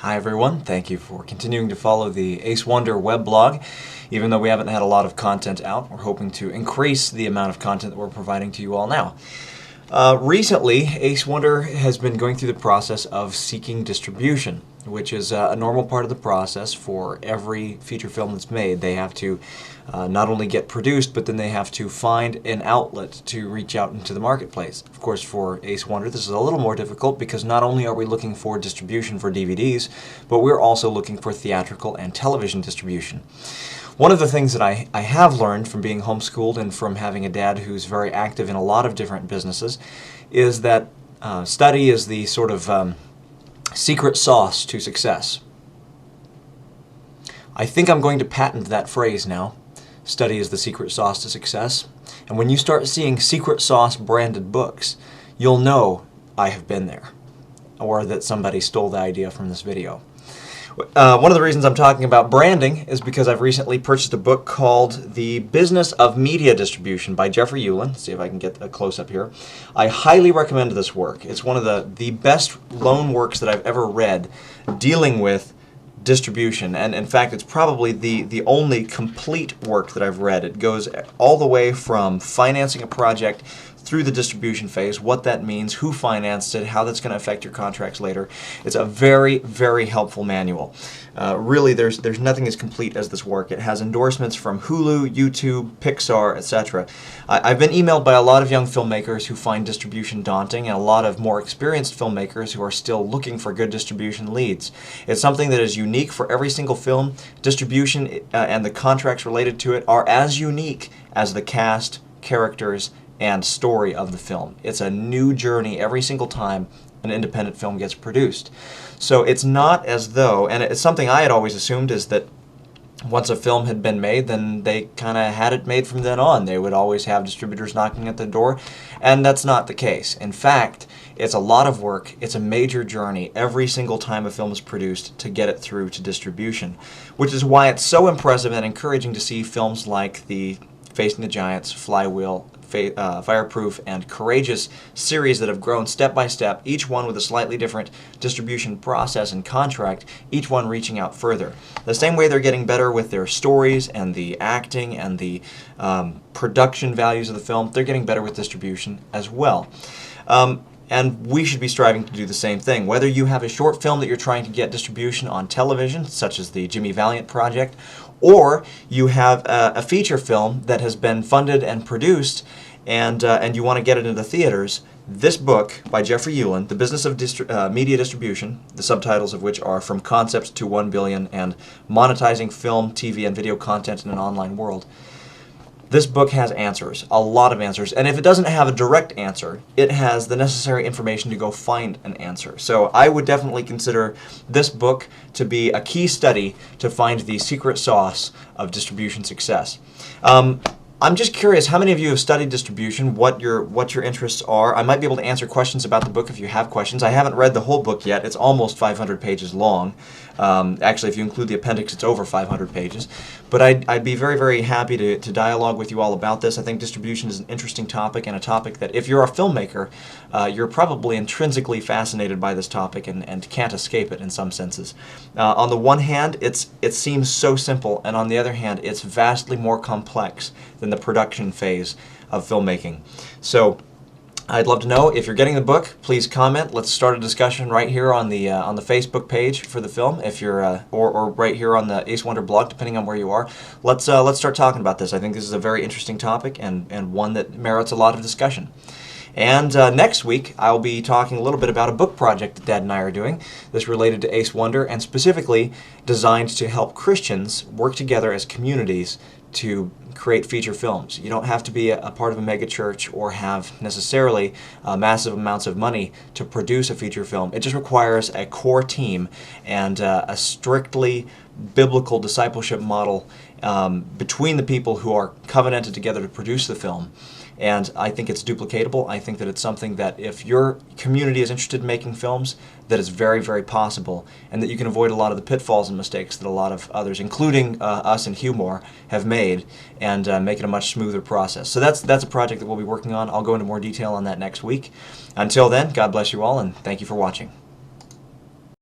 Hi everyone, thank you for continuing to follow the Ace Wonder weblog. Even though we haven't had a lot of content out, we're hoping to increase the amount of content that we're providing to you all now. Recently, Ace Wonder has been going through the process of seeking distribution, which is a normal part of the process for every feature film that's made. They have to not only get produced, but then they have to find an outlet to reach out into the marketplace. Of course, for Ace Wonder, this is a little more difficult because not only are we looking for distribution for DVDs, but we're also looking for theatrical and television distribution. One of the things that I have learned from being homeschooled and from having a dad who's very active in a lot of different businesses is that study is the sort of secret sauce to success. I think I'm going to patent that phrase now. Study is the secret sauce to success. And when you start seeing secret sauce branded books, you'll know I have been there, or that somebody stole the idea from this video. One of the reasons I'm talking about branding is because I've recently purchased a book called The Business of Media Distribution by Jeffrey Ulin. Let's see if I can get a close-up here. I highly recommend this work. It's one of the best lone works that I've ever read dealing with distribution, and in fact it's probably the only complete work that I've read. It goes all the way from financing a project through the distribution phase, what that means, who financed it, how that's going to affect your contracts later. It's a very, very helpful manual. Really, there's nothing as complete as this work. It has endorsements from Hulu, YouTube, Pixar, etc. I've been emailed by a lot of young filmmakers who find distribution daunting, and a lot of more experienced filmmakers who are still looking for good distribution leads. It's something that is unique for every single film. Distribution and the contracts related to it are as unique as the cast, characters, and story of the film. It's a new journey every single time an independent film gets produced. So it's not as though, and it's something I had always assumed, is that once a film had been made, then they kind of had it made from then on. They would always have distributors knocking at the door, and that's not the case. In fact, it's a lot of work. It's a major journey every single time a film is produced to get it through to distribution, which is why it's so impressive and encouraging to see films like the Facing the Giants, Flywheel, Fireproof, and Courageous series that have grown step by step, each one with a slightly different distribution process and contract, each one reaching out further. The same way they're getting better with their stories and the acting and the production values of the film, they're getting better with distribution as well. And we should be striving to do the same thing. Whether you have a short film that you're trying to get distribution on television, such as the Jimmy Valiant project, or you have a feature film that has been funded and produced and you want to get it into theaters, this book by Jeffrey Ulin, The Business of Media Distribution, the subtitles of which are From Concept to 1 Billion and Monetizing Film, TV, and Video Content in an Online World. This book has answers, a lot of answers, and if it doesn't have a direct answer, it has the necessary information to go find an answer. So I would definitely consider this book to be a key study to find the secret sauce of distribution success. I'm just curious, how many of you have studied distribution, what your interests are? I might be able to answer questions about the book if you have questions. I haven't read the whole book yet. It's almost 500 pages long. Actually, if you include the appendix, it's over 500 pages. But I'd be very, very happy to dialogue with you all about this. I think distribution is an interesting topic, and a topic that if you're a filmmaker, you're probably intrinsically fascinated by this topic and can't escape it in some senses. On the one hand, it seems so simple, and on the other hand, it's vastly more complex than the production phase of filmmaking. So I'd love to know if you're getting the book. Please comment. Let's start a discussion right here on the Facebook page for the film, if you're or right here on the Ace Wonder blog, depending on where you are. Let's start talking about this. I think this is a very interesting topic and one that merits a lot of discussion. And next week, I'll be talking a little bit about a book project that Dad and I are doing. This related to Ace Wonder and specifically designed to help Christians work together as communities to create feature films. You don't have to be a part of a mega church or have necessarily massive amounts of money to produce a feature film. It just requires a core team and a strictly biblical discipleship model between the people who are covenanted together to produce the film. And I think it's duplicatable. I think that it's something that if your community is interested in making films, that it's very, very possible, and that you can avoid a lot of the pitfalls and mistakes that a lot of others, including us and Humor, have made, and make it a much smoother process. So that's a project that we'll be working on. I'll go into more detail on that next week. Until then, God bless you all, and thank you for watching.